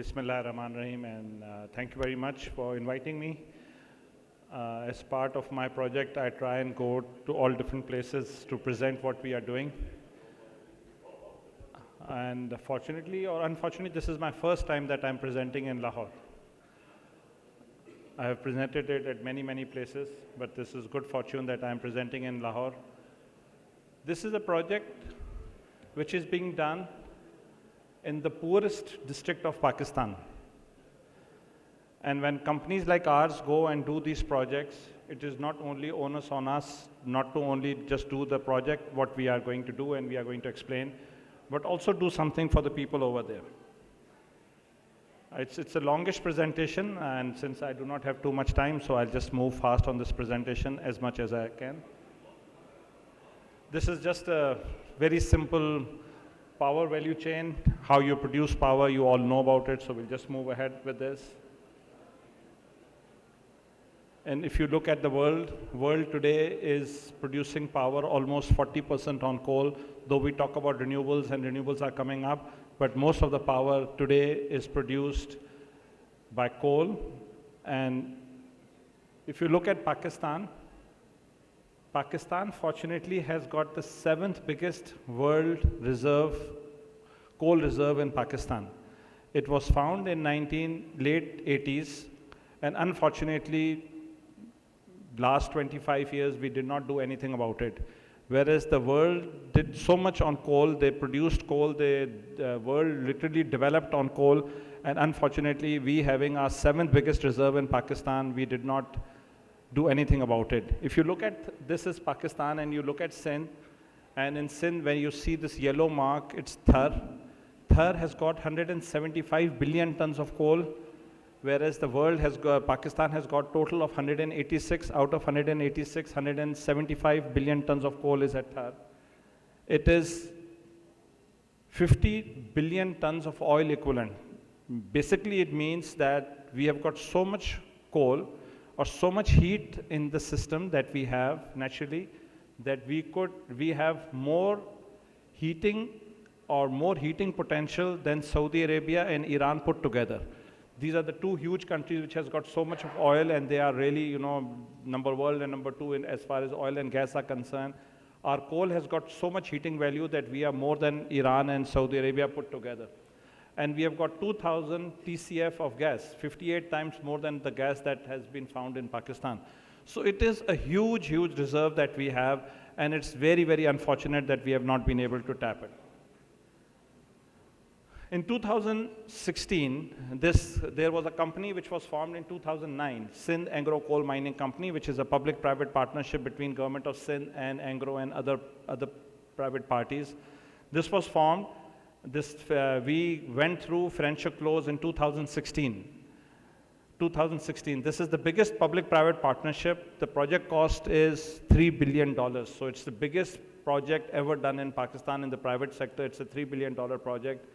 Bismillah ar-Rahman ar-Rahim, and thank you very much for inviting me. As part of my project, I try and go to all different places to present what we are doing. And fortunately or unfortunately, this is my first time that I'm presenting in Lahore. I have presented it at many, many places, but this is good fortune that I'm presenting in Lahore. This is a project which is being done in the poorest district of Pakistan. And when companies like ours go and do these projects, it is not only onus on us not to only just do the project, what we are going to do and we are going to explain, but also do something for the people over there. It's the longest presentation, and since I do not have too much time, so I'll just move fast on this presentation as much as I can. This is just a very simple power value chain, how you produce power, you all know about it, so we'll just move ahead with this. And if you look at the world today is producing power almost 40% on coal, though we talk about renewables and renewables are coming up, but most of the power today is produced by coal. And if you look at Pakistan, Pakistan fortunately has got the 7th biggest world coal reserve in Pakistan. It was found in late 80s, and unfortunately, last 25 years we did not do anything about it. Whereas the world did so much on coal, they produced coal, the world literally developed on coal, and unfortunately we having our 7th biggest reserve in Pakistan, we did not do anything about it. If you look at, this is Pakistan, and you look at Sindh, and in Sindh, when you see this yellow mark, it's Thar. Thar has got 175 billion tons of coal, whereas the world has got, Pakistan has got total of 186, out of 186, 175 billion tons of coal is at Thar. It is 50 billion tons of oil equivalent. Basically, it means that we have got so much coal, or so much heat in the system that we have naturally, that we have more heating potential than Saudi Arabia and Iran put together. These are the two huge countries which has got so much of oil, and they are really, number one and number two in as far as oil and gas are concerned. Our coal has got so much heating value that we are more than Iran and Saudi Arabia put together. And we have got 2,000 TCF of gas, 58 times more than the gas that has been found in Pakistan. So it is a huge, huge reserve that we have, and it's very, very unfortunate that we have not been able to tap it. In 2016, there was a company which was formed in 2009, Sindh Angro Coal Mining Company, which is a public-private partnership between government of Sindh and Angro and other private parties. This was formed. We went through financial close in 2016. This is the biggest public-private partnership. The project cost is $3 billion. So it's the biggest project ever done in Pakistan in the private sector. It's a $3 billion project,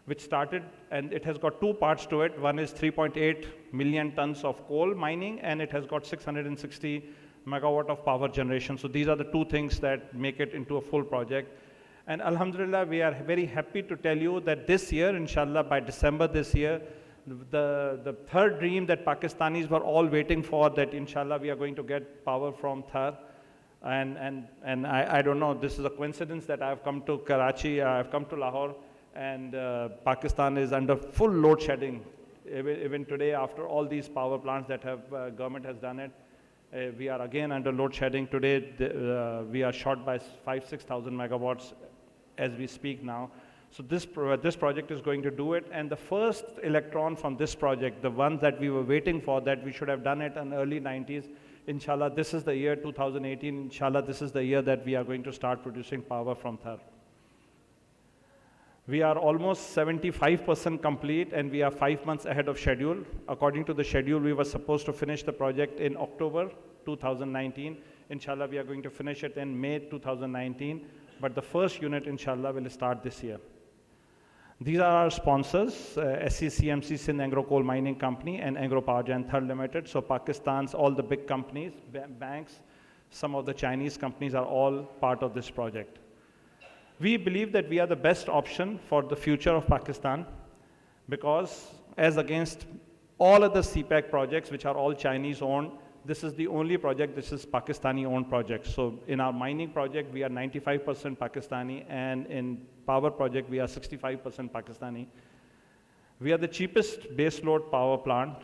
which started, and it has got two parts to it. One is 3.8 million tons of coal mining, and it has got 660 megawatt of power generation. So these are the two things that make it into a full project. And Alhamdulillah, we are very happy to tell you that this year, inshallah, by December this year, the third dream that Pakistanis were all waiting for, that inshallah we are going to get power from Thar. And I don't know, this is a coincidence that I have come to Karachi, I have come to Lahore, and Pakistan is under full load shedding. Even today, after all these power plants that government has done it, we are again under load shedding. Today, we are short by 5,000-6,000 megawatts as we speak now. So this project is going to do it, and the first electron from this project, the one that we were waiting for, that we should have done it in early 90s, inshallah, this is the year 2018, inshallah, this is the year that we are going to start producing power from Thar. We are almost 75% complete, and we are 5 months ahead of schedule. According to the schedule, we were supposed to finish the project in October 2019. Inshallah, we are going to finish it in May 2019, but the first unit, inshallah, will start this year. These are our sponsors, SCCMC, Sindh Angro Coal Mining Company, and Angro Power Gen Thar Limited. So Pakistan's all the big companies, banks, some of the Chinese companies are all part of this project. We believe that we are the best option for the future of Pakistan, because as against all other CPEC projects, which are all Chinese owned, this is the only project, this is Pakistani owned project. So in our mining project, we are 95% Pakistani, and in power project, we are 65% Pakistani. We are the cheapest baseload power plant.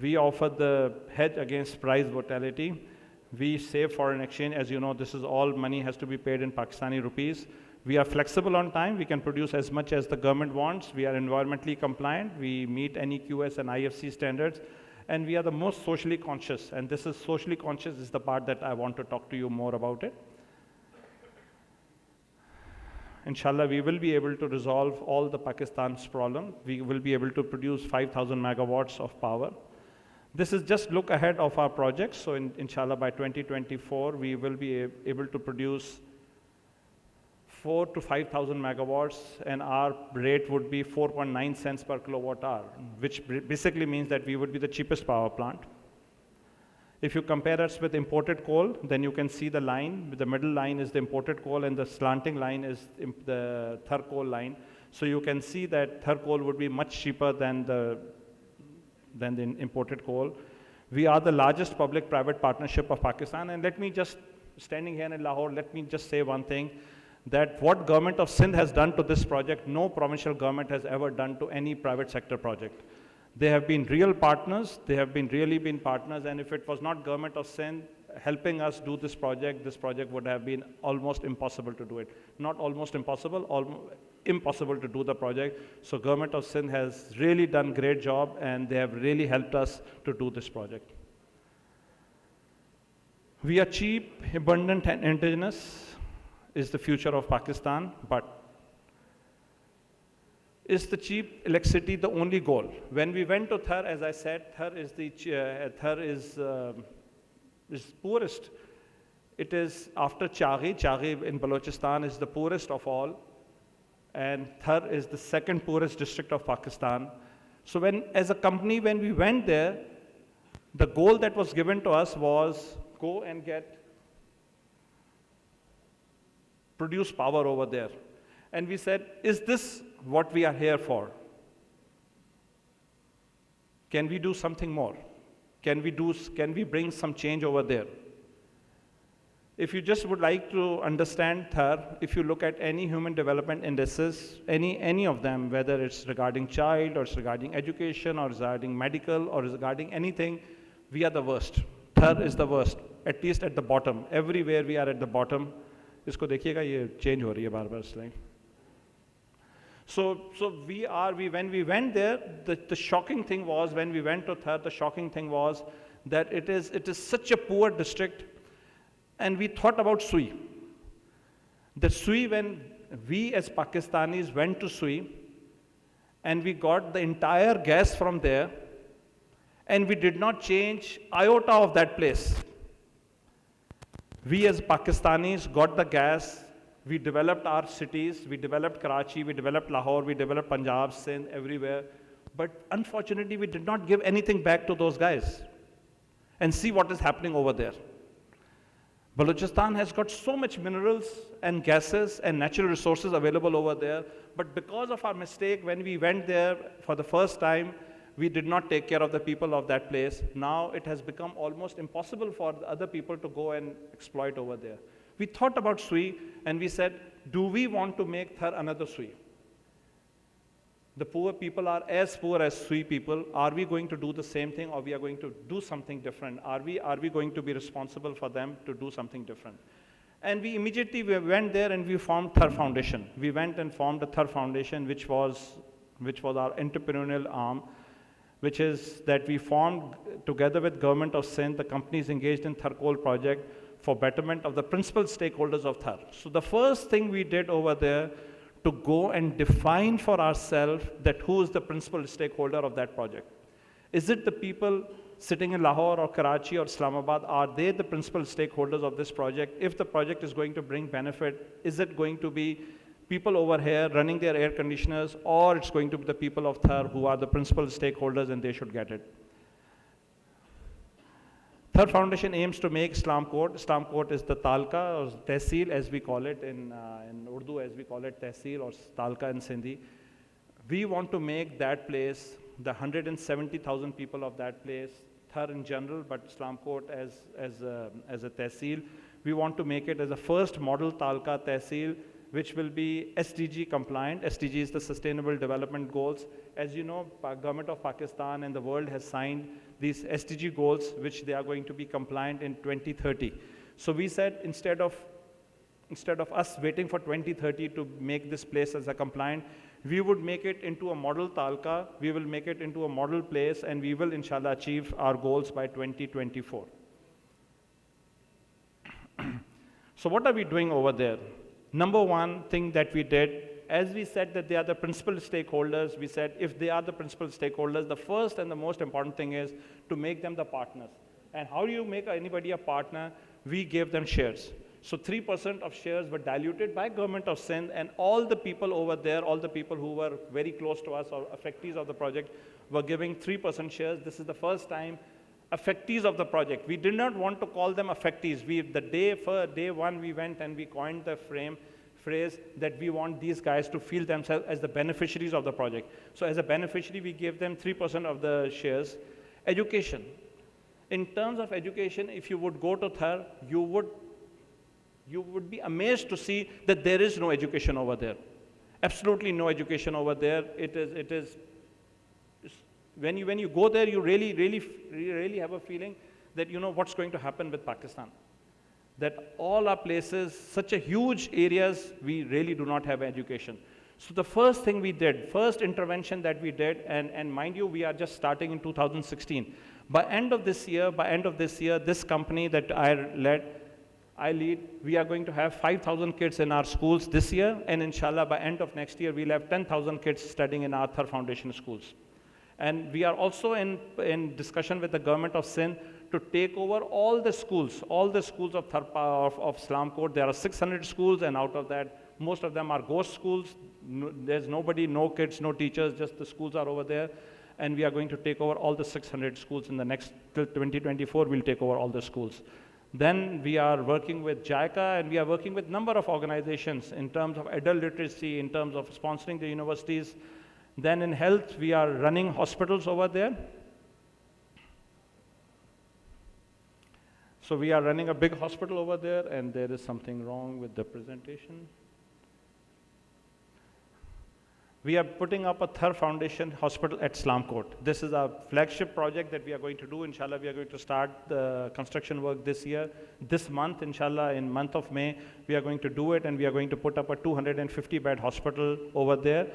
We offer the hedge against price volatility. We save foreign exchange. As you know, this is all money has to be paid in Pakistani rupees. We are flexible on time. We can produce as much as the government wants. We are environmentally compliant. We meet NEQS and IFC standards. And we are the most socially conscious. And this is socially conscious is the part that I want to talk to you more about it. Inshallah, we will be able to resolve all the Pakistan's problem. We will be able to produce 5,000 megawatts of power. This is just look ahead of our projects. So inshallah, by 2024, we will be able to produce 4,000 to 5,000 megawatts, and our rate would be 4.9 cents per kilowatt hour, which basically means that we would be the cheapest power plant. If you compare us with imported coal, then you can see the line. The middle line is the imported coal, and the slanting line is the Thar coal line. So you can see that Thar coal would be much cheaper than the imported coal. We are the largest public-private partnership of Pakistan, and let me just, standing here in Lahore, let me just say one thing, that what government of Sindh has done to this project, no provincial government has ever done to any private sector project. They have been real partners, they have been really been partners, and if it was not government of Sindh helping us do this project would have been almost impossible to do it. Not almost impossible, impossible to do the project. So government of Sindh has really done great job, and they have really helped us to do this project. We are cheap, abundant, and indigenous is the future of Pakistan, but is the cheap electricity the only goal? When we went to Thar, as I said, Thar is poorest. It is after Chaghi. Chaghi in Balochistan is the poorest of all, and Thar is the second poorest district of Pakistan. So as a company, when we went there, the goal that was given to us was go and produce power over there. And we said, is this what we are here for? Can we do something more? Can we bring some change over there? If you just would like to understand Thar, if you look at any human development indices, any of them, whether it's regarding child, or it's regarding education, or regarding medical, or regarding anything, we are the worst. Thar is the worst, at least at the bottom. Everywhere we are at the bottom. इसको देखिएगा ये change हो रही है बार-बार slide. So when we went there, the shocking thing was, when we went to Thar, the shocking thing was that it is such a poor district, and we thought about Sui. The Sui, when we as Pakistanis went to Sui, and we got the entire gas from there, and we did not change iota of that place. We as Pakistanis got the gas, we developed our cities, we developed Karachi, we developed Lahore, we developed Punjab, Sindh, everywhere. But unfortunately, we did not give anything back to those guys. And see what is happening over there. Balochistan has got so much minerals and gases and natural resources available over there, but because of our mistake, when we went there for the first time, we did not take care of the people of that place. Now it has become almost impossible for the other people to go and exploit over there. We thought about Sui, and we said, do we want to make Thar another Sui? The poor people are as poor as Sui people. Are we going to do the same thing, or we are going to do something different? Are we going to be responsible for them to do something different? And we immediately went there and we formed Thar Foundation. We went and formed the Thar Foundation, which was our entrepreneurial arm, which is that we formed together with Government of Sindh, the companies engaged in Thar coal project for betterment of the principal stakeholders of Thar. So the first thing we did over there to go and define for ourselves that who is the principal stakeholder of that project. Is it the people sitting in Lahore or Karachi or Islamabad? Are they the principal stakeholders of this project? If the project is going to bring benefit, is it going to be people over here running their air conditioners, or it's going to be the people of Thar who are the principal stakeholders and they should get it? Thar Foundation aims to make Islam Court. Islam Court is the Talka, or Tehsil as we call it in Urdu, as we call it Tehsil or Talka in Sindhi. We want to make that place the 170,000 people of that place, Thar in general, but Islamkot as a tehsil. We want to make it as a first model Talka tehsil, which will be SDG compliant. SDG is the Sustainable Development Goals. As you know, government of Pakistan and the world has signed these SDG goals, which they are going to be compliant in 2030. So we said instead of us waiting for 2030 to make this place as a compliant, we would make it into a model Talka, we will make it into a model place, and we will inshallah achieve our goals by 2024. So what are we doing over there? Number one thing that we did, as we said that they are the principal stakeholders, we said if they are the principal stakeholders, the first and the most important thing is to make them the partners. And how do you make anybody a partner? We gave them shares. So 3% of shares were diluted by government of Sindh, and all the people over there, all the people who were very close to us or affectees of the project were giving 3% shares. This is the first time affectees of the project. We did not want to call them affectees. Day one, we went and we coined the phrase that we want these guys to feel themselves as the beneficiaries of the project. So as a beneficiary, we gave them 3% of the shares. Education. In terms of education, if you would go to Thar, you would be amazed to see that there is no education over there. Absolutely no education over there. It is when you go there, you really have a feeling that you know what's going to happen with Pakistan. That all our places, such a huge areas, we really do not have education. So the first thing we did, first intervention that we did, and mind you, we are just starting in 2016. By end of this year, this company that I lead, we are going to have 5,000 kids in our schools this year, and inshallah by end of next year, we'll have 10,000 kids studying in our Thar Foundation schools. And we are also in discussion with the government of Sindh to take over all the schools of Islamkot. There are 600 schools, and out of that, most of them are ghost schools. There's nobody, no kids, no teachers, just the schools are over there. And we are going to take over all the 600 schools in the next, till 2024, we'll take over all the schools. Then we are working with JICA, and we are working with number of organizations in terms of adult literacy, in terms of sponsoring the universities. Then in health, we are running hospitals over there. So we are running a big hospital over there, and there is something wrong with the presentation. We are putting up a Thar Foundation hospital at Islamkot. This is our flagship project that we are going to do. Inshallah, we are going to start the construction work this year. This month, inshallah, in month of May, we are going to do it, and we are going to put up a 250-bed hospital over there.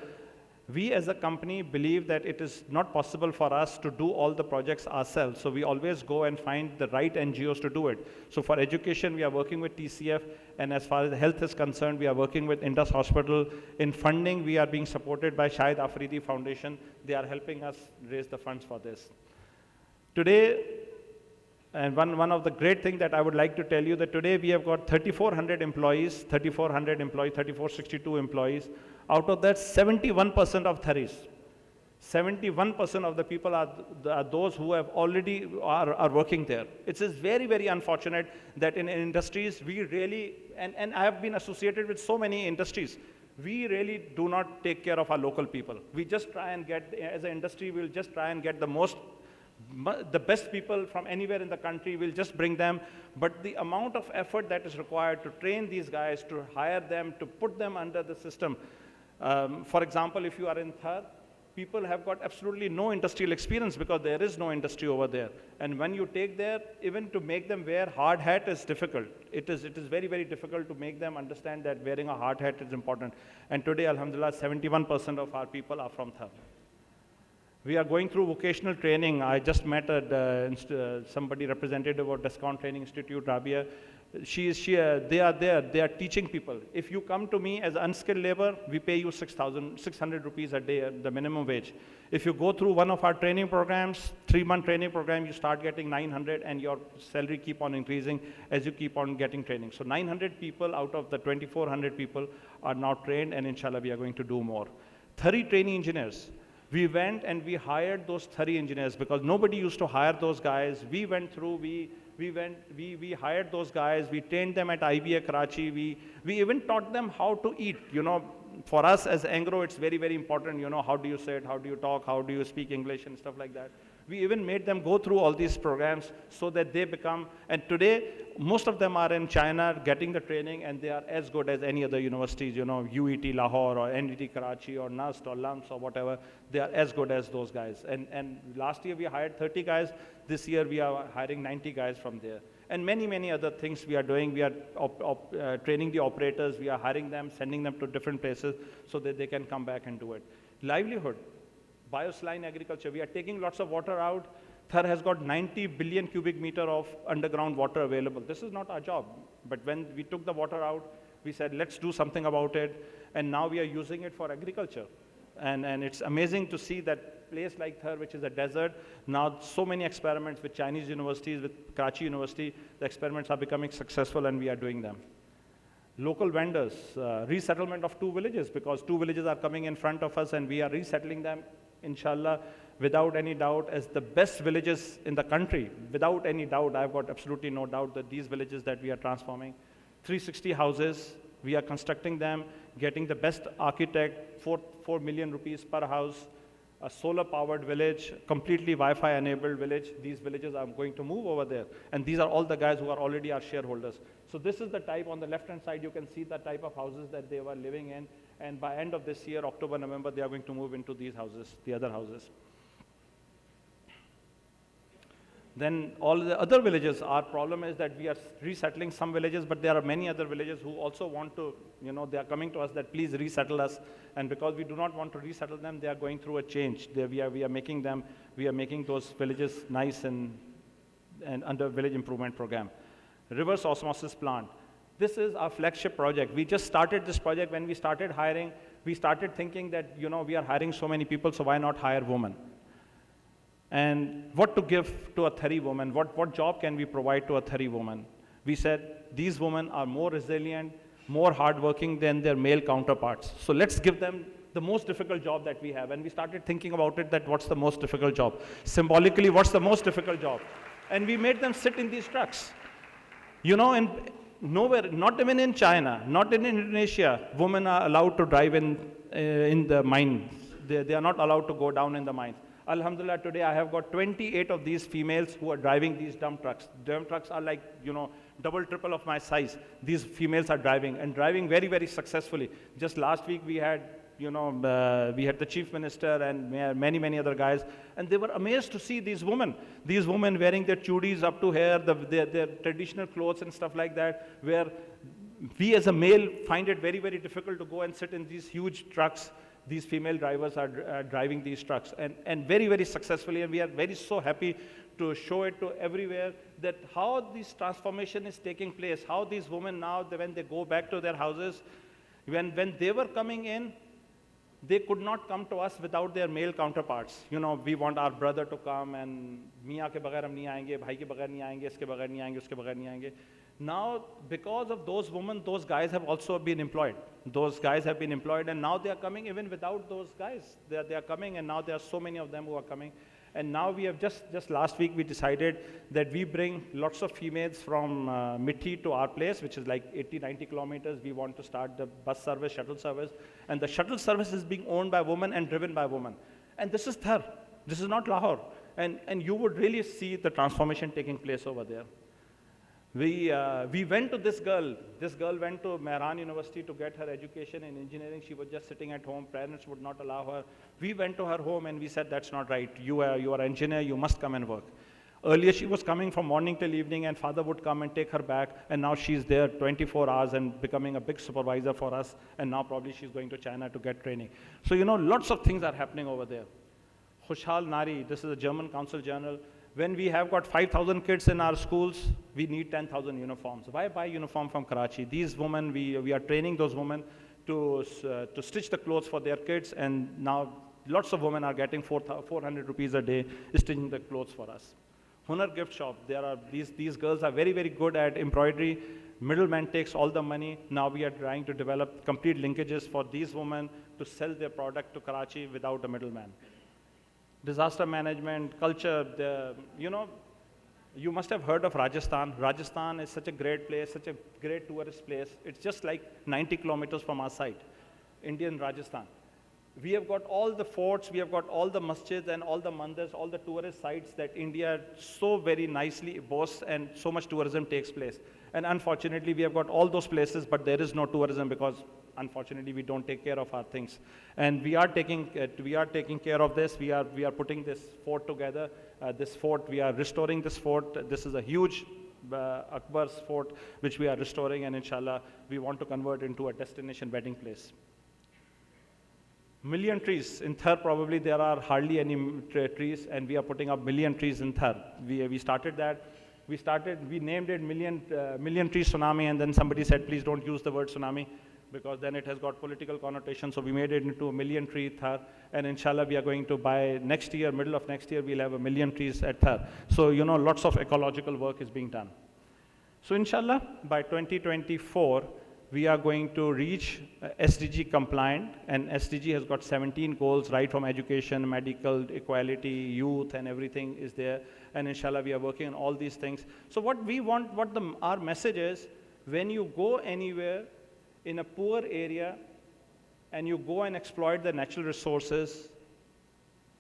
We as a company believe that it is not possible for us to do all the projects ourselves. So we always go and find the right NGOs to do it. So for education, we are working with TCF. And as far as health is concerned, we are working with Indus Hospital. In funding, we are being supported by Shahid Afridi Foundation. They are helping us raise the funds for this. Today, and one of the great things that I would like to tell you that today we have got 3,400 employees, 3,462 employees. Out of that, 71% of Tharis. 71% of the people are those who have already are working there. It is very, very unfortunate that in industries, we really, and I have been associated with so many industries, we really do not take care of our local people. We just try and get, as an industry, we'll just try and get the best people from anywhere in the country, we'll just bring them. But the amount of effort that is required to train these guys, to hire them, to put them under the system. For example, if you are in Thar, people have got absolutely no industrial experience because there is no industry over there. And when you take there, even to make them wear hard hat is difficult. It is very, very difficult to make them understand that wearing a hard hat is important. And today, alhamdulillah, 71% of our people are from Thar. We are going through vocational training. I just met somebody representative of Discount Training Institute, Rabia. They are there, they are teaching people. If you come to me as unskilled labor, we pay you 600 rupees a day, the minimum wage. If you go through one of our training programs, 3-month training program, you start getting 900 and your salary keep on increasing as you keep on getting training. So 900 people out of the 2,400 people are now trained, and inshallah we are going to do more. 30 training engineers. We went and we hired those 30 engineers because nobody used to hire those guys. We went through, we we hired those guys, we trained them at IBA Karachi, we even taught them how to eat. For us as Angro, it's very, very important, how do you sit, how do you talk, how do you speak English and stuff like that. We even made them go through all these programs so that they become, and today, most of them are in China getting the training, and they are as good as any other universities, UET Lahore or NET Karachi or NUST or LUMS or whatever. They are as good as those guys. And last year we hired 30 guys. This year we are hiring 90 guys from there. And many, many other things we are doing. We are training the operators. We are hiring them, sending them to different places so that they can come back and do it. Livelihood. Biosaline agriculture, we are taking lots of water out. Thar has got 90 billion cubic meter of underground water available. This is not our job. But when we took the water out, we said, let's do something about it. And now we are using it for agriculture. And it's amazing to see that place like Thar, which is a desert, now so many experiments with Chinese universities, with Karachi University, the experiments are becoming successful and we are doing them. Local vendors, resettlement of 2 villages, because 2 villages are coming in front of us and we are resettling them, inshallah, without any doubt, as the best villages in the country. Without any doubt, I've got absolutely no doubt that these villages that we are transforming, 360 houses, we are constructing them, getting the best architect, 4 million rupees per house, a solar-powered village, completely Wi-Fi enabled village. These villages are going to move over there. And these are all the guys who are already our shareholders. So this is the type, on the left-hand side, you can see the type of houses that they were living in. And by end of this year, October, November, they are going to move into these houses, the other houses. Then all the other villages, our problem is that we are resettling some villages, but there are many other villages who also want to, they are coming to us that please resettle us. And because we do not want to resettle them, they are going through a change. We are making those villages nice and under village improvement program. Reverse osmosis plant. This is our flagship project. We just started this project. When we started hiring, we started thinking that, we are hiring so many people, so why not hire women? And what to give to a Thari woman? What job can we provide to a Thari woman? We said, these women are more resilient, more hardworking than their male counterparts. So let's give them the most difficult job that we have. And we started thinking about it, that what's the most difficult job? Symbolically, what's the most difficult job? And we made them sit in these trucks. And nowhere, not even in China, not in Indonesia, women are allowed to drive in the mines. They are not allowed to go down in the mines. Alhamdulillah, today I have got 28 of these females who are driving these dump trucks. Dump trucks are like, double, triple of my size. These females are driving, and driving very, very successfully. Just last week we had, we had the chief minister and many, many other guys, and they were amazed to see these women wearing their chudis up to here, their traditional clothes and stuff like that, where we as a male find it very, very difficult to go and sit in these huge trucks. These female drivers are driving these trucks, and very, very successfully, and we are very so happy to show it to everywhere that how this transformation is taking place, how these women now, when they go back to their houses, when they were coming in, they could not come to us without their male counterparts. We want our brother to come, and Miyan ke bagair hum nahi aayenge, bhai ke bagair nahi aayenge, iske bagair nahi aayenge, uske bagair nahi aayenge. Now, because of those women, those guys have also been employed. Those guys have been employed, and now they are coming even without those guys. They are coming, and now there are so many of them who are coming. And now we have just last week, we decided that we bring lots of females from Mithi to our place, which is like 80, 90 kilometers. We want to start the bus service, shuttle service. And the shuttle service is being owned by women and driven by women. And this is Thar. This is not Lahore. And you would really see the transformation taking place over there. We went to this girl. This girl went to Mehran University to get her education in engineering. She was just sitting at home. Parents would not allow her. We went to her home and we said, that's not right. You are an engineer. You must come and work. Earlier, she was coming from morning till evening, and father would come and take her back. And now she's there 24 hours and becoming a big supervisor for us. And now probably she's going to China to get training. So, lots of things are happening over there. Khushhal Nari, this is a German Council Journal. When we have got 5,000 kids in our schools, we need 10,000 uniforms. Why buy uniform from Karachi? These women, we are training those women to stitch the clothes for their kids, and now lots of women are getting 400 rupees a day stitching the clothes for us. Hunar gift shop, these girls are very, very good at embroidery. Middleman takes all the money. Now we are trying to develop complete linkages for these women to sell their product to Karachi without a middleman. Disaster management, culture, You must have heard of Rajasthan. Rajasthan is such a great place, such a great tourist place. It's just like 90 kilometers from our site, Indian Rajasthan. We have got all the forts, we have got all the masjids and all the mandirs, all the tourist sites that India so very nicely boasts, and so much tourism takes place. And unfortunately, we have got all those places, but there is no tourism because unfortunately we don't take care of our things. And we are taking care of this. We are putting this fort together. This fort, we are restoring this fort. This is a huge Akbar's fort, which we are restoring, and inshallah, we want to convert into a destination wedding place. Million trees. In Thar, probably there are hardly any trees, and we are putting up million trees in Thar. We started that. We named it Million Tree Tsunami, and then somebody said, please don't use the word tsunami, because then it has got political connotation. So we made it into a million tree Thar, and inshallah we are going to, by next year, middle of next year, we'll have a million trees at Thar. So, lots of ecological work is being done. So inshallah, by 2024, we are going to reach SDG compliant, and SDG has got 17 goals, right from education, medical, equality, youth, and everything is there. And inshallah, we are working on all these things. So what we want, our message is, when you go anywhere in a poor area and you go and exploit the natural resources,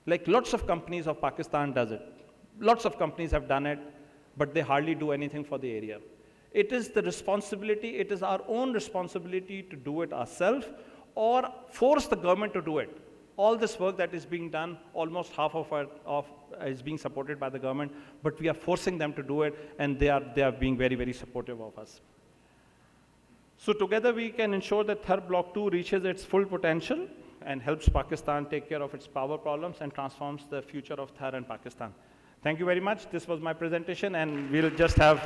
like lots of companies of Pakistan does it. Lots of companies have done it, but they hardly do anything for the area. It is the responsibility, it is our own responsibility to do it ourselves or force the government to do it. All this work that is being done, almost half of it is being supported by the government, but we are forcing them to do it, and they are being very, very supportive of us. So together we can ensure that Thar Block 2 reaches its full potential and helps Pakistan take care of its power problems and transforms the future of Thar and Pakistan. Thank you very much. This was my presentation, and we'll just have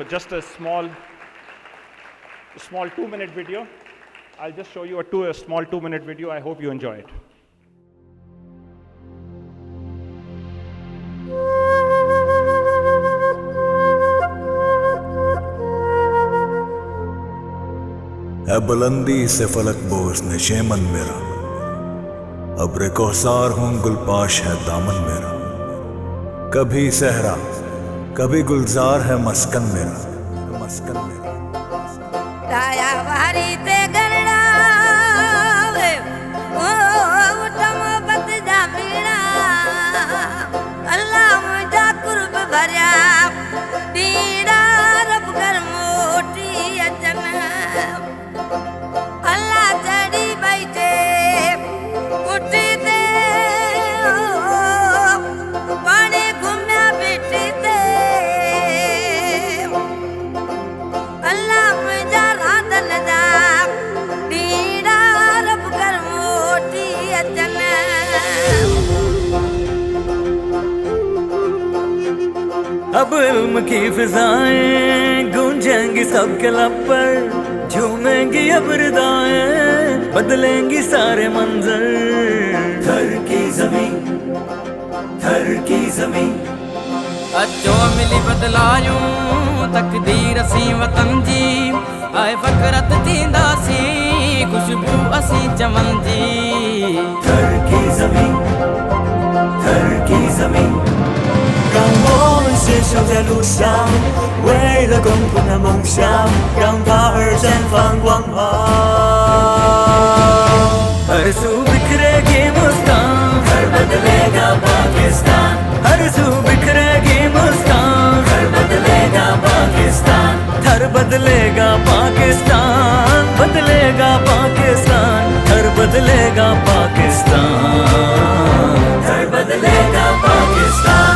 just a small 2-minute video. I'll just show you a small 2-minute video. I hope you enjoy it. है बुलंदी से फलक बोस नशेमन मेरा, अब्र कोसार हूँ गुलपाश है दामन मेरा, कभी सहरा कभी गुलजार है मस्कन मेरा, मस्कन मेरा। ताया वारी ते गरड़ा वे ओ उठम बत जा मीरा, अल्लाह मुझा कुर्ब भरिया दीड़ा रब कर मोटी अचन, अल्लाह चढ़ी बैठे उठी ते पानी घूमया बेटी ते, अल्लाह मुझा राधन जा दीड़ा रब कर मोटी अचन। अब इल्म की फिजाएं गूंजेंगी सबके लब पर, झूमेंगी अब रिदाएं बदलेंगी सारे मंजर। थर की जमीन अचो मिली बदलायूं तकदीर असी वतन जी, आए फकरत थींदासी खुशबू असी चमन जी। थर की जमीन让我们携手在路上，为了共同的梦想，让它儿绽放光芒。हर सू बिखरेगी मुस्कान, घर बदलेगा पाकिस्तान। हर सू बिखरेगी मुस्कान, घर बदलेगा पाकिस्तान। थर बदलेगा पाकिस्तान, बदलेगा पाकिस्तान। थर बदलेगा पाकिस्तान, थर बदलेगा पाकिस्तान।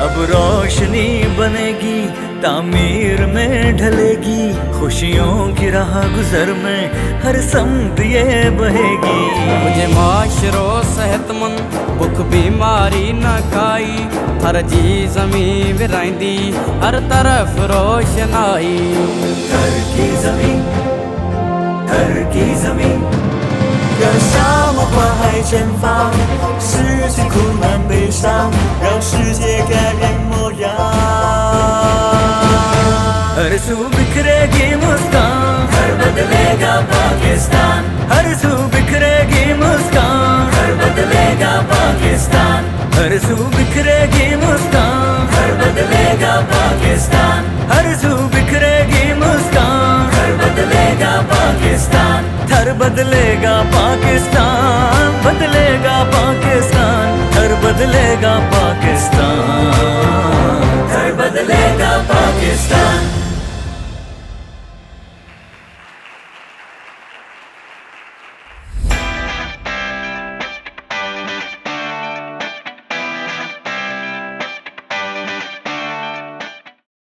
अब रोशनी बनेगी तामीर में ढलेगी, खुशियों की राह गुजर में हर समत ये बहेगी। मुझे माशरो सेहतमंद भुख बीमारी न खाई, हर जी ज़मीं विराईंदी हर तरफ रोशनाई। थर की जमीन 让沙漠花海绽放，世界苦难悲伤，让世界改变模样。हर सू बिखरेगी मुस्कान, घर बदलेगा पाकिस्तान। हर सू बिखरेगी मुस्कान, घर बदलेगा पाकिस्तान। हर सू बिखरेगी मुस्कान, घर बदलेगा पाकिस्तान। हर सू बिखरेगी मुस्कान, घर बदलेगा पाकिस्तान। घर बदलेगा पाकिस्तान, बदलेगा पाकिस्तान, घर बदलेगा पाकिस्तान।